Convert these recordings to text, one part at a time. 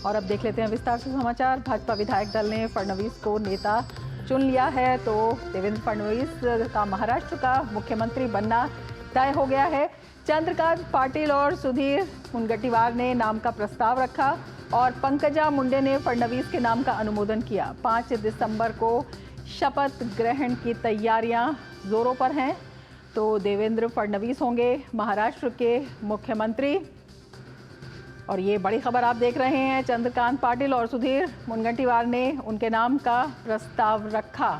और अब देख लेते हैं विस्तार से समाचार। भाजपा विधायक दल ने फडणवीस को नेता चुन लिया है, तो देवेंद्र फडणवीस का महाराष्ट्र का मुख्यमंत्री बनना तय हो गया है। चंद्रकांत पाटिल और सुधीर मुनगंटीवार ने नाम का प्रस्ताव रखा और पंकजा मुंडे ने फडणवीस के नाम का अनुमोदन किया। 5 दिसंबर को शपथ ग्रहण की तैयारियां जोरों पर हैं, तो देवेंद्र फडणवीस होंगे महाराष्ट्र के मुख्यमंत्री। और ये बड़ी खबर आप देख रहे हैं, चंद्रकांत पाटिल और सुधीर मुनगंटीवार ने उनके नाम का प्रस्ताव रखा।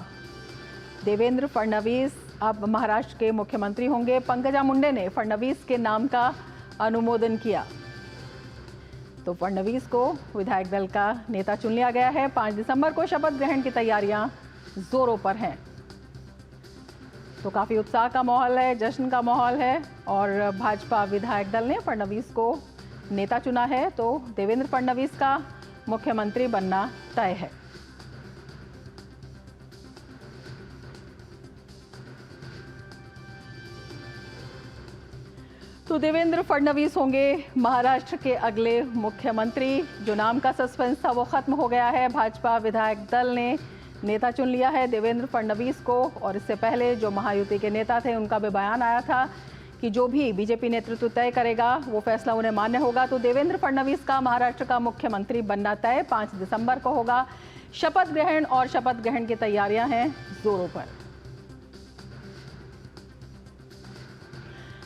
देवेंद्र फडणवीस अब महाराष्ट्र के मुख्यमंत्री होंगे। पंकजा मुंडे ने फडणवीस के नाम का अनुमोदन किया, तो फडणवीस को विधायक दल का नेता चुन लिया गया है। 5 दिसंबर को शपथ ग्रहण की तैयारियां जोरों पर हैं, तो काफी उत्साह का माहौल है, जश्न का माहौल है। और भाजपा विधायक दल ने फडणवीस को नेता चुना है, तो देवेंद्र फडणवीस का मुख्यमंत्री बनना तय है। तो देवेंद्र फडणवीस होंगे महाराष्ट्र के अगले मुख्यमंत्री। जो नाम का सस्पेंस था वो खत्म हो गया है। भाजपा विधायक दल ने नेता चुन लिया है देवेंद्र फडणवीस को। और इससे पहले जो महायुति के नेता थे उनका भी बयान आया था कि जो भी बीजेपी नेतृत्व तय करेगा वो फैसला उन्हें मान्य होगा। तो देवेंद्र फडणवीस का महाराष्ट्र का मुख्यमंत्री बनना तय 5 दिसंबर को होगा। शपथ ग्रहण और शपथ ग्रहण की तैयारियां हैं जोरों पर।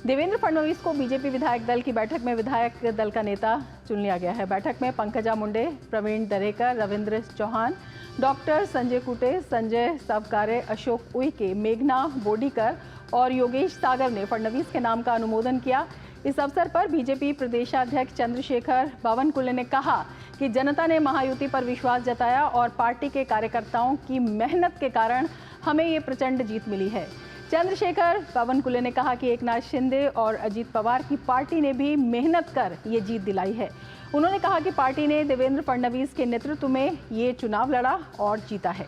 देवेंद्र फडणवीस को बीजेपी विधायक दल की बैठक में विधायक दल का नेता चुन लिया गया है। बैठक में पंकजा मुंडे, प्रवीण दरेकर, रविंद्र चौहान, डॉक्टर संजय कुटे, संजय सबकारे, अशोक उइके, मेघना बोडीकर और योगेश सागर ने फडणवीस के नाम का अनुमोदन किया। इस अवसर पर बीजेपी प्रदेशाध्यक्ष चंद्रशेखर बावनकुले ने कहा कि जनता ने महायुति पर विश्वास जताया और पार्टी के कार्यकर्ताओं की मेहनत के कारण हमें ये प्रचंड जीत मिली है। चंद्रशेखर बावनकुले ने कहा कि एकनाथ शिंदे और अजीत पवार की पार्टी ने भी मेहनत कर ये जीत दिलाई है। उन्होंने कहा कि पार्टी ने देवेंद्र फडणवीस के नेतृत्व में ये चुनाव लड़ा और जीता है।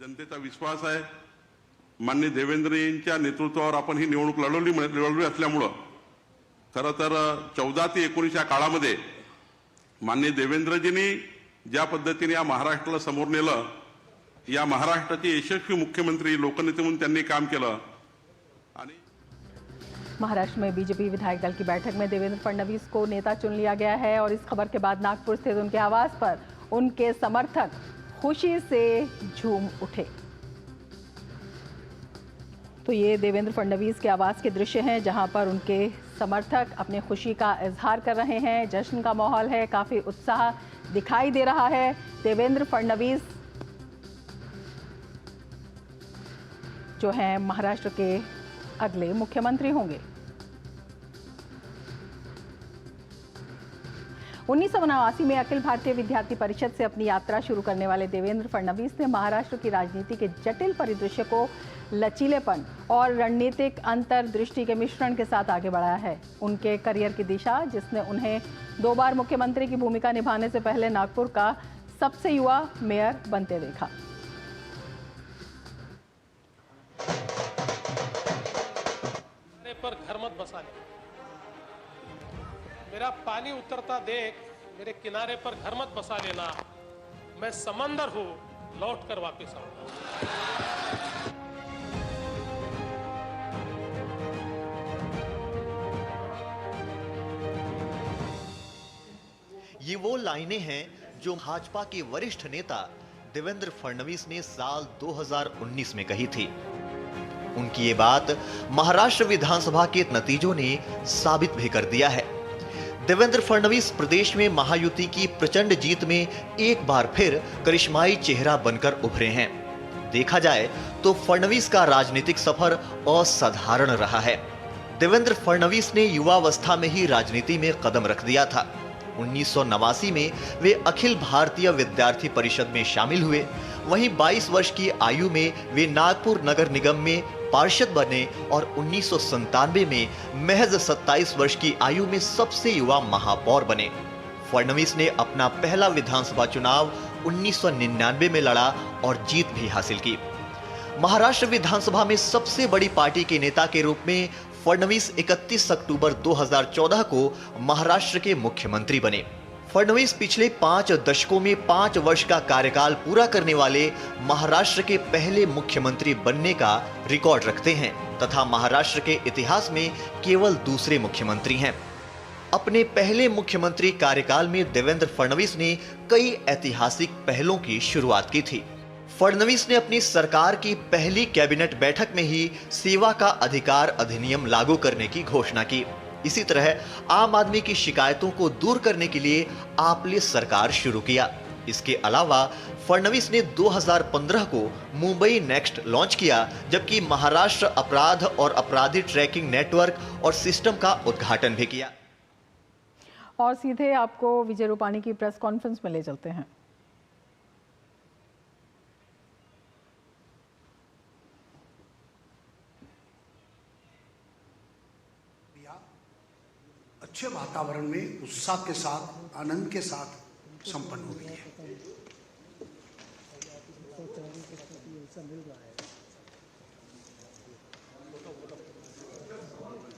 जनतेचा विश्वास आहे, माननीय देवेंद्र यांच्या नेतृत्वावर आपण ही निवडणूक लढवली असल्यामुळं खरं तर 14 ते 19 या काळामध्ये माननीय देवेंद्रजींनी ज्या पद्धतीने या महाराष्ट्राला समोर नेलं, या महाराष्ट्राचे यशस्वी मुख्यमंत्री लोकनेते म्हणून त्यांनी काम केलं। आणि महाराष्ट्र में बीजेपी विधायक दल की बैठक में देवेंद्र फडणवीस को नेता चुन लिया गया है और इस खबर के बाद नागपुर स्थित उनके आवास पर उनके समर्थक खुशी से झूम उठे। तो ये देवेंद्र फडणवीस के आवास के दृश्य हैं, जहां पर उनके समर्थक अपनी खुशी का इजहार कर रहे हैं। जश्न का माहौल है, काफी उत्साह दिखाई दे रहा है। देवेंद्र फडणवीस जो हैं महाराष्ट्र के अगले मुख्यमंत्री होंगे। 1989 में अखिल भारतीय विद्यार्थी परिषद से अपनी यात्रा शुरू करने वाले देवेंद्र फडणवीस ने महाराष्ट्र की राजनीति के जटिल परिदृश्य को लचीलेपन और रणनीतिक अंतर्दृष्टि के मिश्रण के साथ आगे बढ़ाया है। उनके करियर की दिशा, जिसने उन्हें 2 बार मुख्यमंत्री की भूमिका निभाने से पहले नागपुर का सबसे युवा मेयर बनते देखा। पर घर मत बसा ले, मेरा पानी उतरता देख मेरे किनारे पर घर मत बसा लेना, मैं समंदर हूं, लौट कर वापस आऊंगा। ये वो लाइनें हैं जो भाजपा के वरिष्ठ नेता देवेंद्र फडणवीस ने साल 2019 में कही थी। उनकी ये बात महाराष्ट्र विधानसभा के नतीजों ने साबित भी कर दिया है। देवेंद्र फडणवीस प्रदेश में महायुति की प्रचंड जीत में एक बार फिर करिश्माई चेहरा बनकर उभरे हैं। देखा जाए तो फडणवीस का राजनीतिक सफर असाधारण रहा है। देवेंद्र फडणवीस ने युवावस्था में ही राजनीति में कदम रख दिया था। 1989 में वे अखिल भारतीय विद्यार्थी परिषद में शामिल हुए। वहीं 22 वर्ष की आयु में वे नागपुर नगर निगम में पार्षद बने और 1997 में महज 27 वर्ष की आयु में सबसे युवा महापौर बने। फडणवीस ने अपना पहला विधानसभा चुनाव 1999 में लड़ा और जीत भी हासिल की। महाराष्ट्र विधानसभा में सबसे बड़ी पार्टी के नेता के रूप में फडणवीस 31 अक्टूबर 2014 को महाराष्ट्र के मुख्यमंत्री बने। फडणवीस पिछले 5 दशकों में 5 वर्ष का कार्यकाल पूरा करने वाले महाराष्ट्र के पहले मुख्यमंत्री बनने का रिकॉर्ड रखते हैं तथा महाराष्ट्र के इतिहास में केवल दूसरे मुख्यमंत्री हैं। अपने पहले मुख्यमंत्री कार्यकाल में देवेंद्र फडणवीस ने कई ऐतिहासिक पहलों की शुरुआत की थी। फडणवीस ने अपनी सरकार की पहली कैबिनेट बैठक में ही सेवा का अधिकार अधिनियम लागू करने की घोषणा की। इसी तरह आम आदमी की शिकायतों को दूर करने के लिए आपले सरकार शुरू किया। इसके अलावा फडणवीस ने 2015 को मुंबई नेक्स्ट लॉन्च किया, जबकि महाराष्ट्र अपराध और अपराधी ट्रैकिंग नेटवर्क और सिस्टम का उद्घाटन भी किया। और सीधे आपको विजय रूपाणी की प्रेस कॉन्फ्रेंस में ले चलते हैं। अच्छे वातावरण में उत्साह के साथ, आनंद के साथ संपन्न हुई है।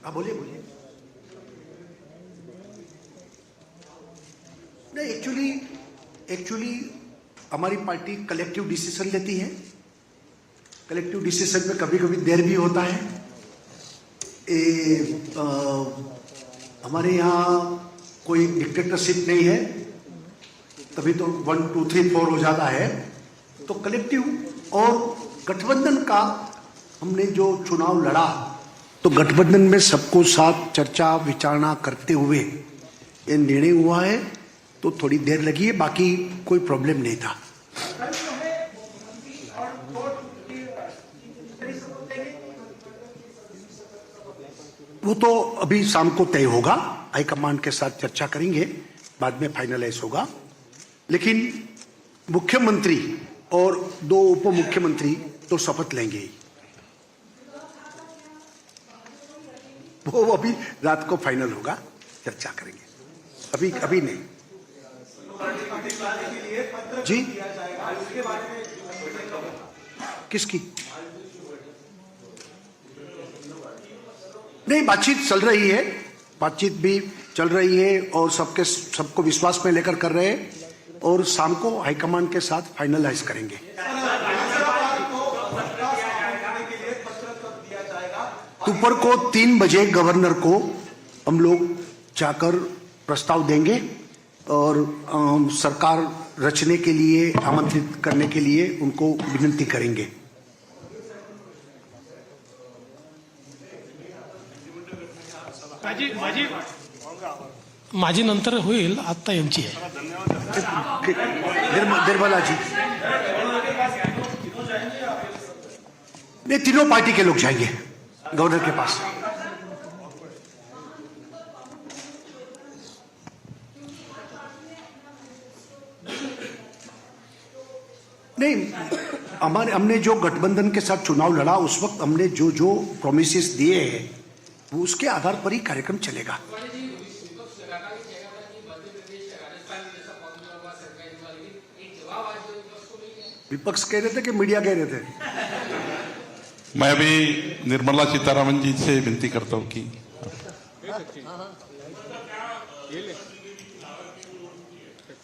हाँ बोलिए बोलिए। नहीं, एक्चुअली हमारी पार्टी कलेक्टिव डिसीजन लेती है। कलेक्टिव डिसीजन में कभी कभी देर भी होता है। हमारे यहाँ कोई डिक्टेटरशिप नहीं है, तभी तो 1 2 3 4 हो जाता है। तो कलेक्टिव और गठबंधन का हमने जो चुनाव लड़ा, तो गठबंधन में सबको साथ चर्चा विचारणा करते हुए ये निर्णय हुआ है। तो थोड़ी देर लगी है, बाकी कोई प्रॉब्लम नहीं था। वो तो अभी शाम को तय होगा, हाईकमान के साथ चर्चा करेंगे, बाद में फाइनलाइज होगा। लेकिन मुख्यमंत्री और 2 उप मुख्यमंत्री तो शपथ लेंगे ही। वो अभी रात को फाइनल होगा, चर्चा करेंगे, अभी नहीं। जी किसकी? नहीं, बातचीत चल रही है, बातचीत भी चल रही है और सबको विश्वास में लेकर कर रहे हैं और शाम को हाईकमान के साथ फाइनलाइज करेंगे। दोपहर को 3 बजे गवर्नर को हम लोग जाकर प्रस्ताव देंगे और सरकार रचने के लिए आमंत्रित करने के लिए उनको विनती करेंगे। माझी नंतर होईल, आता यांची आहे। निर्मला जी, नहीं, तीनों पार्टी के लोग जाएंगे गवर्नर के पास। नहीं, हमने जो गठबंधन के साथ चुनाव लड़ा, उस वक्त हमने जो प्रोमिसेस दिए हैं वो उसके आधार पर ही कार्यक्रम चलेगा। विपक्ष कह रहे थे कि मीडिया कह रहे थे? मैं अभी निर्मला सीतारामन जी से विनती करता हूं कि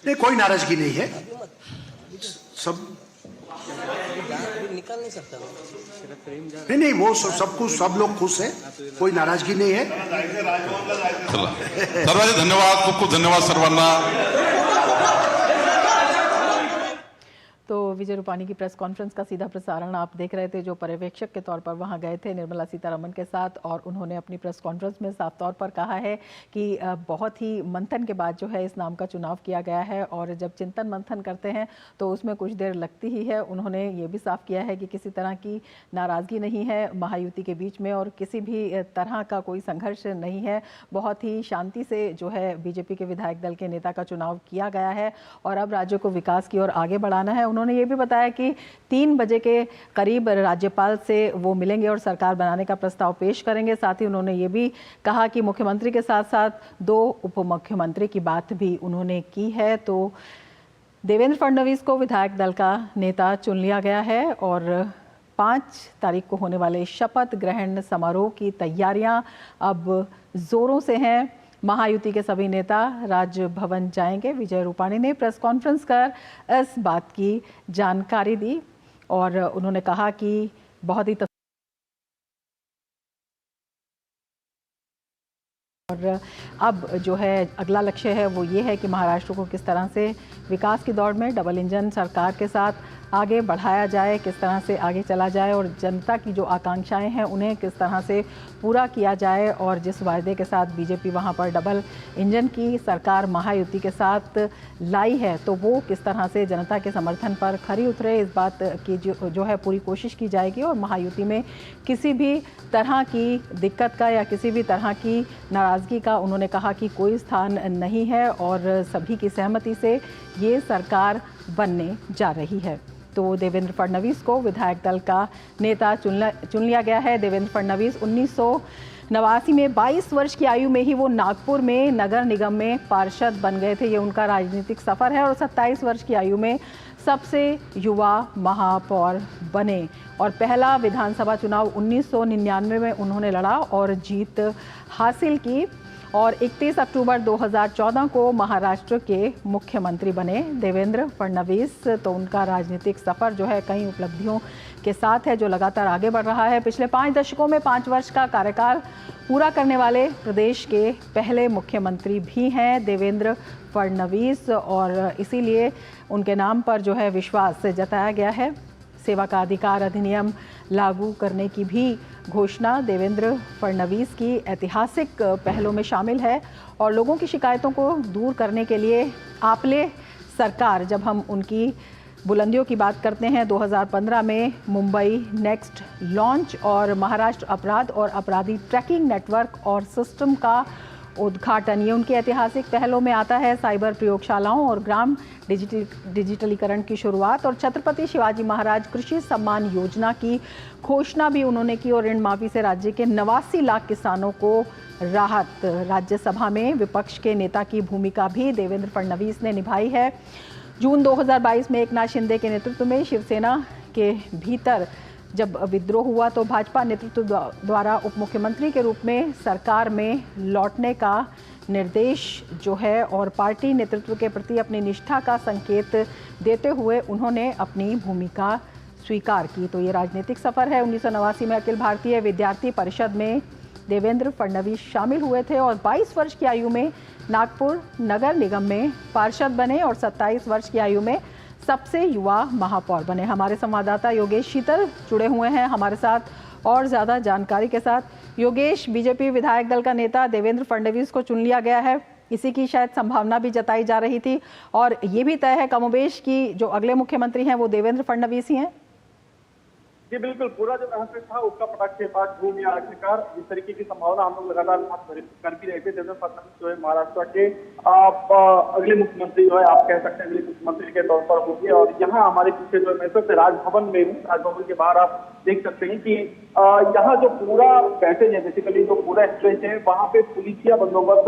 नहीं, कोई नाराजगी नहीं है, सब निकाल नहीं सकता। नहीं, वो सब लोग खुश हैं, कोई नाराजगी नहीं है। सर्वांचे धन्यवाद, खूप खूप धन्यवाद सर्वांना। तो विजय रूपाणी की प्रेस कॉन्फ्रेंस का सीधा प्रसारण आप देख रहे थे, जो पर्यवेक्षक के तौर पर वहां गए थे निर्मला सीतारमण के साथ, और उन्होंने अपनी प्रेस कॉन्फ्रेंस में साफ तौर पर कहा है कि बहुत ही मंथन के बाद जो है इस नाम का चुनाव किया गया है, और जब चिंतन मंथन करते हैं तो उसमें कुछ देर लगती ही है। उन्होंने ये भी साफ किया है कि किसी तरह की नाराज़गी नहीं है महायुति के बीच में, और किसी भी तरह का कोई संघर्ष नहीं है। बहुत ही शांति से जो है बीजेपी के विधायक दल के नेता का चुनाव किया गया है, और अब राज्य को विकास की ओर आगे बढ़ाना है। उन्होंने ये भी बताया कि 3 बजे के करीब राज्यपाल से वो मिलेंगे और सरकार बनाने का प्रस्ताव पेश करेंगे। साथ ही उन्होंने ये भी कहा कि मुख्यमंत्री के साथ साथ 2 उप मुख्यमंत्री की बात भी उन्होंने की है। तो देवेंद्र फडणवीस को विधायक दल का नेता चुन लिया गया है, और 5 तारीख को होने वाले शपथ ग्रहण समारोह की तैयारियां अब जोरों से हैं। महायुति के सभी नेता राजभवन जाएंगे। विजय रूपाणी ने प्रेस कॉन्फ्रेंस कर इस बात की जानकारी दी और उन्होंने कहा कि बहुत ही और अब जो है अगला लक्ष्य है वो ये है कि महाराष्ट्र को किस तरह से विकास की दौड़ में डबल इंजन सरकार के साथ आगे बढ़ाया जाए, किस तरह से आगे चला जाए और जनता की जो आकांक्षाएं हैं उन्हें किस तरह से पूरा किया जाए। और जिस वायदे के साथ बीजेपी वहां पर डबल इंजन की सरकार महायुति के साथ लाई है तो वो किस तरह से जनता के समर्थन पर खरी उतरे, इस बात की जो है पूरी कोशिश की जाएगी। और महायुति में किसी भी तरह की दिक्कत का या किसी भी तरह की नाराज़गी का उन्होंने कहा कि कोई स्थान नहीं है और सभी की सहमति से ये सरकार बनने जा रही है। तो देवेंद्र फडणवीस को विधायक दल का नेता चुन लिया गया है। देवेंद्र फडणवीस 1989 में 22 वर्ष की आयु में ही वो नागपुर में नगर निगम में पार्षद बन गए थे। ये उनका राजनीतिक सफ़र है और 27 वर्ष की आयु में सबसे युवा महापौर बने और पहला विधानसभा चुनाव 1999 में उन्होंने लड़ा और जीत हासिल की और 31 अक्टूबर 2014 को महाराष्ट्र के मुख्यमंत्री बने देवेंद्र फडणवीस। तो उनका राजनीतिक सफ़र जो है कई उपलब्धियों के साथ है जो लगातार आगे बढ़ रहा है। पिछले 5 दशकों में 5 वर्ष का कार्यकाल पूरा करने वाले प्रदेश के पहले मुख्यमंत्री भी हैं देवेंद्र फडणवीस और इसीलिए उनके नाम पर जो है विश्वास जताया गया है। सेवा का अधिकार अधिनियम लागू करने की भी घोषणा देवेंद्र फडणवीस की ऐतिहासिक पहलों में शामिल है और लोगों की शिकायतों को दूर करने के लिए आपले सरकार, जब हम उनकी बुलंदियों की बात करते हैं, 2015 में मुंबई नेक्स्ट लॉन्च और महाराष्ट्र अपराध और अपराधी ट्रैकिंग नेटवर्क और सिस्टम का उद्घाटन, ये उनकी ऐतिहासिक पहलों में आता है। साइबर प्रयोगशालाओं और ग्राम डिजिटलीकरण की शुरुआत और छत्रपति शिवाजी महाराज कृषि सम्मान योजना की घोषणा भी उन्होंने की और ऋण माफी से राज्य के 89 लाख किसानों को राहत। राज्यसभा में विपक्ष के नेता की भूमिका भी देवेंद्र फडणवीस ने निभाई है। जून 2022 में एकनाथ शिंदे के नेतृत्व में शिवसेना के भीतर जब विद्रोह हुआ तो भाजपा नेतृत्व द्वारा उप मुख्यमंत्री के रूप में सरकार में लौटने का निर्देश जो है और पार्टी नेतृत्व के प्रति अपनी निष्ठा का संकेत देते हुए उन्होंने अपनी भूमिका स्वीकार की। तो ये राजनीतिक सफ़र है। 1989 में अखिल भारतीय विद्यार्थी परिषद में देवेंद्र फडणवीस शामिल हुए थे और 22 वर्ष की आयु में नागपुर नगर निगम में पार्षद बने और 27 वर्ष की आयु में सबसे युवा महापौर बने। हमारे संवाददाता योगेश शीतल जुड़े हुए हैं हमारे साथ और ज़्यादा जानकारी के साथ। योगेश, बीजेपी विधायक दल का नेता देवेंद्र फडणवीस को चुन लिया गया है, इसी की शायद संभावना भी जताई जा रही थी और ये भी तय है कमोबेश की जो अगले मुख्यमंत्री हैं वो देवेंद्र फडणवीस ही हैं। जी बिल्कुल, पूरा जो रहस्य था उसका पटाख के पास घूम या आखिरकार इस तरीके की संभावना हम लोग लगातार कर भी रहे थे। देवेंद्र फडणवीस जो है महाराष्ट्र के अगले मुख्यमंत्री जो है आप कह सकते हैं अगले मुख्यमंत्री के तौर पर होंगे। और यहाँ हमारे पीछे जो मैं सबसे राजभवन में हूँ, राजभवन के बाहर आप देख सकते हैं कि यहाँ जो पूरा पैसेज है, बेसिकली जो पूरा स्ट्रेच है, वहाँ पे पुलिसिया बंदोबस्त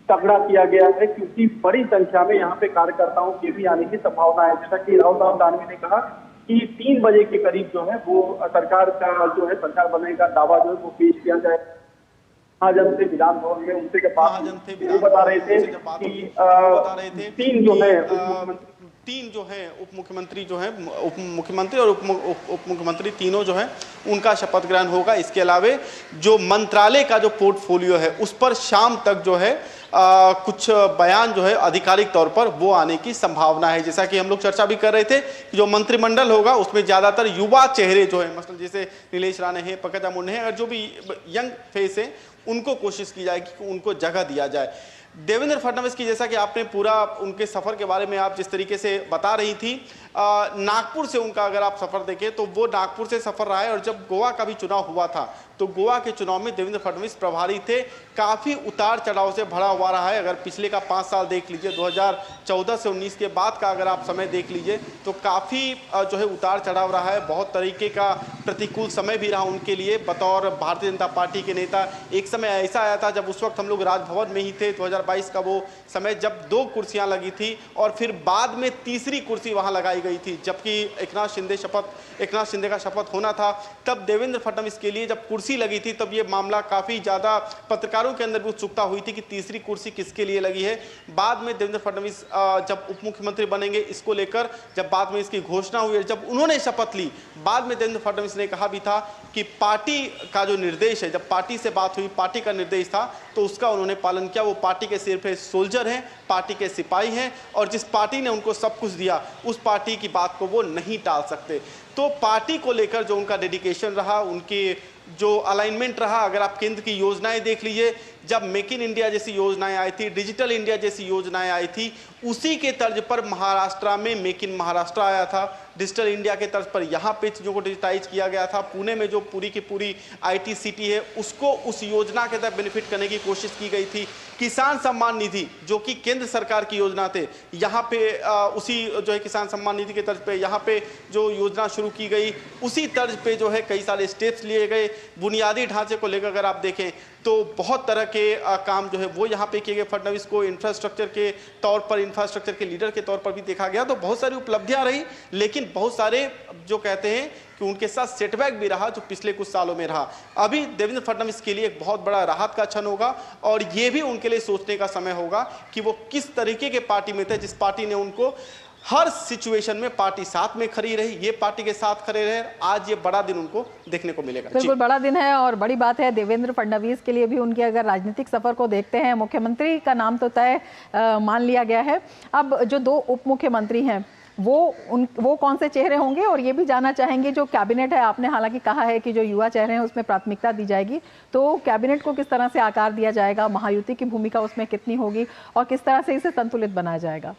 तगड़ा किया गया है क्योंकि बड़ी संख्या में यहाँ पे कार्यकर्ताओं के भी आने की संभावना है। जैसा कि राहुल राम दानवे ने कहा कि 3 बजे के करीब जो है वो सरकार का जो है सरकार बनने का दावा जो है वो पेश किया जाए। महाजन से विधान भवन में उनसे जब बात वो बता रहे थे कि 3 जो है तीन जो है उप मुख्यमंत्री जो है उप मुख्यमंत्री और उप मुख्यमंत्री तीनों जो है उनका शपथ ग्रहण होगा। इसके अलावे जो मंत्रालय का जो पोर्टफोलियो है उस पर शाम तक जो है कुछ बयान जो है आधिकारिक तौर पर वो आने की संभावना है। जैसा कि हम लोग चर्चा भी कर रहे थे कि जो मंत्रिमंडल होगा उसमें ज़्यादातर युवा चेहरे जो है, मसलन जैसे नीलेश राणे हैं, पंकजा मुंडे हैं, अगर जो भी यंग फेस है उनको कोशिश की जाएगी कि उनको जगह दिया जाए। देवेंद्र फडणवीस की जैसा कि आपने पूरा उनके सफ़र के बारे में आप जिस तरीके से बता रही थी, नागपुर से उनका अगर आप सफ़र देखें तो वो नागपुर से सफ़र रहा है और जब गोवा का भी चुनाव हुआ था तो गोवा के चुनाव में देवेंद्र फडणवीस प्रभारी थे। काफ़ी उतार चढ़ाव से भरा हुआ रहा है। अगर पिछले का 5 साल देख लीजिए, 2014 से 19 के बाद का अगर आप समय देख लीजिए तो काफ़ी जो है उतार चढ़ाव रहा है। बहुत तरीके का प्रतिकूल समय भी रहा उनके लिए बतौर भारतीय जनता पार्टी के नेता। एक समय ऐसा आया था जब उस वक्त हम लोग राजभवन में ही थे, 2012 2022 का वो समय जब 2 कुर्सियां लगी थी और फिर बाद में तीसरी कुर्सी वहां लगाई गई थी, जबकि एक नाथ शिंदे का शपथ होना था। तब देवेंद्र फडणवीस के लिए जब कुर्सी लगी थी तब ये मामला काफी ज्यादा पत्रकारों के अंदर भी उत्सुकता हुई थी कि तीसरी कुर्सी किसके लिए लगी है। बाद में देवेंद्र फडणवीस जब उप मुख्यमंत्री बनेंगे इसको लेकर जब बाद में इसकी घोषणा हुई, जब उन्होंने शपथ ली, बाद में देवेंद्र फडणवीस ने कहा भी था कि पार्टी का जो निर्देश है, जब पार्टी से बात हुई, पार्टी का निर्देश था तो उसका उन्होंने पालन किया। वो पार्टी के सिर पे सोल्जर हैं, पार्टी के सिपाही हैं और जिस पार्टी ने उनको सब कुछ दिया उस पार्टी की बात को वो नहीं टाल सकते। तो पार्टी को लेकर जो उनका डेडिकेशन रहा, उनकी जो अलाइनमेंट रहा, अगर आप केंद्र की योजनाएं देख लीजिए, जब मेक इन इंडिया जैसी योजनाएं आई थी, डिजिटल इंडिया जैसी योजनाएं आई थी, उसी के तर्ज पर महाराष्ट्र में मेक इन महाराष्ट्र आया था। डिजिटल इंडिया के तर्ज पर यहाँ पे चीज़ों को डिजिटाइज किया गया था। पुणे में जो पूरी की पूरी IT सिटी है उसको उस योजना के तहत बेनिफिट करने की कोशिश की गई थी। किसान सम्मान निधि जो कि केंद्र सरकार की योजना थे, यहाँ पे उसी जो है किसान सम्मान निधि के तर्ज पे यहाँ पे जो योजना शुरू की गई, उसी तर्ज पे जो है कई सारे स्टेप्स लिए गए। बुनियादी ढांचे को लेकर अगर आप देखें तो बहुत तरह के काम जो है वो यहाँ पे किए गए। फडणवीस को इंफ्रास्ट्रक्चर के तौर पर, इंफ्रास्ट्रक्चर के लीडर के तौर पर भी देखा गया। तो बहुत सारी उपलब्धियां रही, लेकिन बहुत सारे जो कहते हैं कि उनके साथ सेटबैक भी रहा जो पिछले कुछ सालों में रहा। अभी देवेंद्र फडणवीस के लिए एक बहुत बड़ा राहत का क्षण होगा और ये भी उनके लिए सोचने का समय होगा कि वो किस तरीके के पार्टी में थे, जिस पार्टी ने उनको हर सिचुएशन में पार्टी साथ में खड़ी रही, ये पार्टी के साथ खड़े रहे। आज ये बड़ा दिन उनको देखने को मिलेगा। बिल्कुल बड़ा दिन है और बड़ी बात है देवेंद्र फडणवीस के लिए भी। उनके अगर राजनीतिक सफर को देखते हैं, मुख्यमंत्री का नाम तो तय मान लिया गया है। अब जो 2 उप मुख्यमंत्री हैं वो कौन से चेहरे होंगे, और ये भी जानना चाहेंगे जो कैबिनेट है। आपने हालांकि कहा है कि जो युवा चेहरे हैं उसमें प्राथमिकता दी जाएगी, तो कैबिनेट को किस तरह से आकार दिया जाएगा, महायुति की भूमिका उसमें कितनी होगी और किस तरह से इसे संतुलित बनाया जाएगा?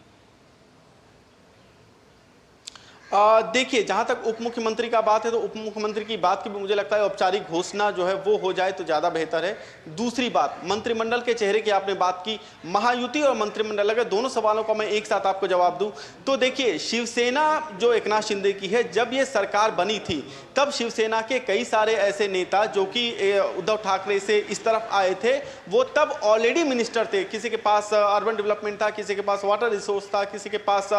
देखिए, जहां तक उप मुख्यमंत्री का बात है तो उप मुख्यमंत्री की बात की भी मुझे लगता है औपचारिक घोषणा जो है वो हो जाए तो ज्यादा बेहतर है। दूसरी बात, मंत्रिमंडल के चेहरे की आपने बात की, महायुति और मंत्रिमंडल, अगर दोनों सवालों का मैं एक साथ आपको जवाब दूं तो देखिए, शिवसेना जो एक नाथ शिंदे की है, जब ये सरकार बनी थी तब शिवसेना के कई सारे ऐसे नेता जो कि उद्धव ठाकरे से इस तरफ आए थे, वो तब ऑलरेडी मिनिस्टर थे। किसी के पास अर्बन डेवलपमेंट था, किसी के पास वाटर रिसोर्स था, किसी के पास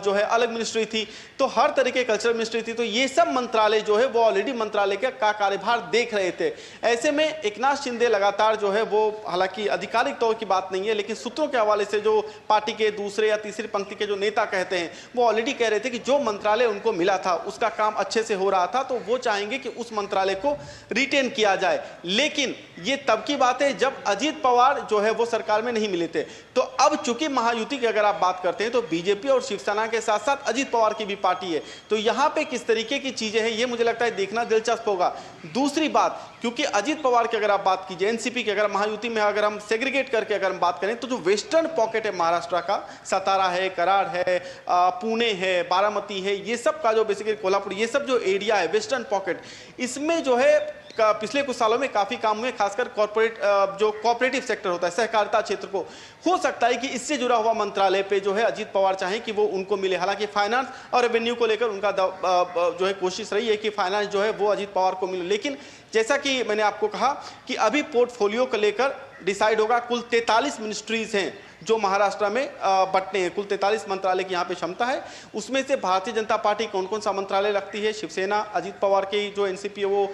जो है अलग मिनिस्ट्री थी, तो हर तरह के कल्चरल मिनिस्ट्री थी। तो ये सब मंत्रालय जो है वो ऑलरेडी मंत्रालय का कार्यभार देख रहे थे। ऐसे में एक नाथ शिंदे लगातार जो है वो, हालांकि आधिकारिक तौर की बात नहीं है, लेकिन सूत्रों के हवाले से जो पार्टी के दूसरे या तीसरी पंक्ति के जो नेता कहते हैं, वो ऑलरेडी कह रहे थे कि जो मंत्रालय उनको मिला था उसका काम अच्छे से हो रहा था, तो वो चाहेंगे कि उस मंत्रालय को रिटेन किया जाए। लेकिन ये तब की बात है जब अजीत पवार जो है वो सरकार में नहीं मिले थे। तो अब चूंकि महायुति की अगर आप बात करते हैं तो बीजेपी और शिवसेना के साथ साथ अजीत पवार की भी पार्टी है, तो यहां पे किस तरीके की चीजें हैं ये मुझे लगता है देखना दिलचस्प होगा। दूसरी बात, क्योंकि अजीत पवार की अगर आप बात कीजिए, एनसीपी की अगर महायुति में अगर हम सेग्रीगेट करके अगर हम बात करें तो जो वेस्टर्न पॉकेट है महाराष्ट्र का, सतारा है, कराड़ है, पुणे है, बारामती है, ये सब का जो बेसिकली कोल्हापुर, ये सब जो एरिया है वेस्टर्न पॉकेट, इसमें जो है पिछले कुछ सालों में काफी काम हुए, खासकर कॉर्पोरेट जो कोऑपरेटिव सेक्टर होता है, सहकारिता क्षेत्र को। हो सकता है कि इससे जुड़ा हुआ मंत्रालय पे जो है अजीत पवार चाहें कि वो उनको मिले। हालांकि फाइनेंस और रेवेन्यू को लेकर उनका जो है कोशिश रही है कि फाइनेंस जो है वो अजीत पवार को मिले। लेकिन जैसा कि मैंने आपको कहा कि अभी पोर्टफोलियो को लेकर डिसाइड होगा। कुल 43 मिनिस्ट्रीज हैं जो महाराष्ट्र में बंटने हैं, कुल 43 मंत्रालय की यहाँ पे क्षमता है। उसमें से भारतीय जनता पार्टी कौन कौन सा मंत्रालय रखती है, शिवसेना अजीत पवार की जो एनसीपी है वो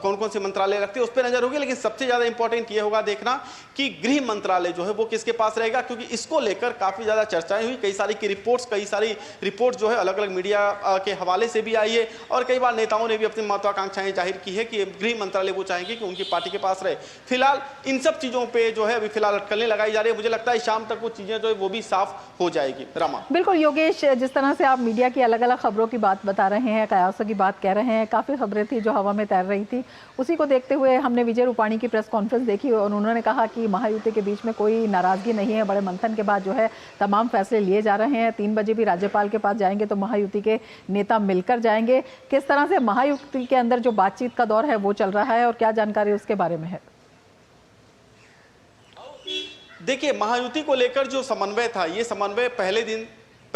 कौन कौन से मंत्रालय रखती है, उस पर नजर होगी। लेकिन सबसे ज्यादा इंपॉर्टेंट ये होगा देखना कि गृह मंत्रालय जो है वो किसके पास रहेगा, क्योंकि इसको लेकर काफी ज्यादा चर्चाएं हुई। कई सारी रिपोर्ट्स जो है अलग अलग मीडिया के हवाले से भी आई है और कई बार नेताओं ने भी अपनी महत्वाकांक्षाएं जाहिर की है कि गृह मंत्रालय वो चाहेंगे कि उनकी पार्टी के पास रहे। फिलहाल इन सब चीजों पर जो है अभी फिलहाल अटकलें लगाई जा रही है। मुझे लगता है शाम तक वो चीजें जो है वो भी साफ हो जाएगी। रमा, बिल्कुल योगेश, जिस तरह से आप मीडिया की अलग अलग खबरों की बात बता रहे हैं, कयासों की बात कह रहे हैं, काफ़ी खबरें थी जो हवा में तैर रही थी, उसी को देखते हुए हमने विजय रूपाणी की प्रेस कॉन्फ्रेंस देखी और उन्होंने कहा कि महायुति के बीच में कोई नाराजगी नहीं है। बड़े मंथन के बाद जो है तमाम फैसले लिए जा रहे हैं। 3 बजे भी राज्यपाल के पास जाएंगे तो महायुति के नेता मिलकर जाएंगे। किस तरह से महायुति के अंदर जो बातचीत का दौर है वो चल रहा है और क्या जानकारी उसके बारे में है? देखिए, महायुति को लेकर जो समन्वय था, ये समन्वय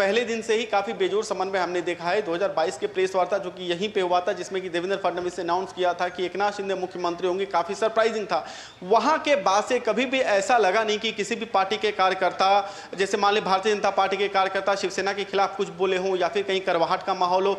पहले दिन से ही काफी बेजोर समन्वय हमने देखा है। 2022 के प्रेस वार्ता जो कि यहीं पे हुआ था, जिसमें कि देवेंद्र फडणवीस ने अनाउंस किया था कि एकनाथ शिंदे मुख्यमंत्री होंगे, काफी सरप्राइजिंग था। वहां के बाद से कभी भी ऐसा लगा नहीं कि किसी भी पार्टी के कार्यकर्ता, जैसे मान लीजिए भारतीय जनता पार्टी के कार्यकर्ता शिवसेना के खिलाफ कुछ बोले हों या फिर कहीं करवाहट का माहौल हो,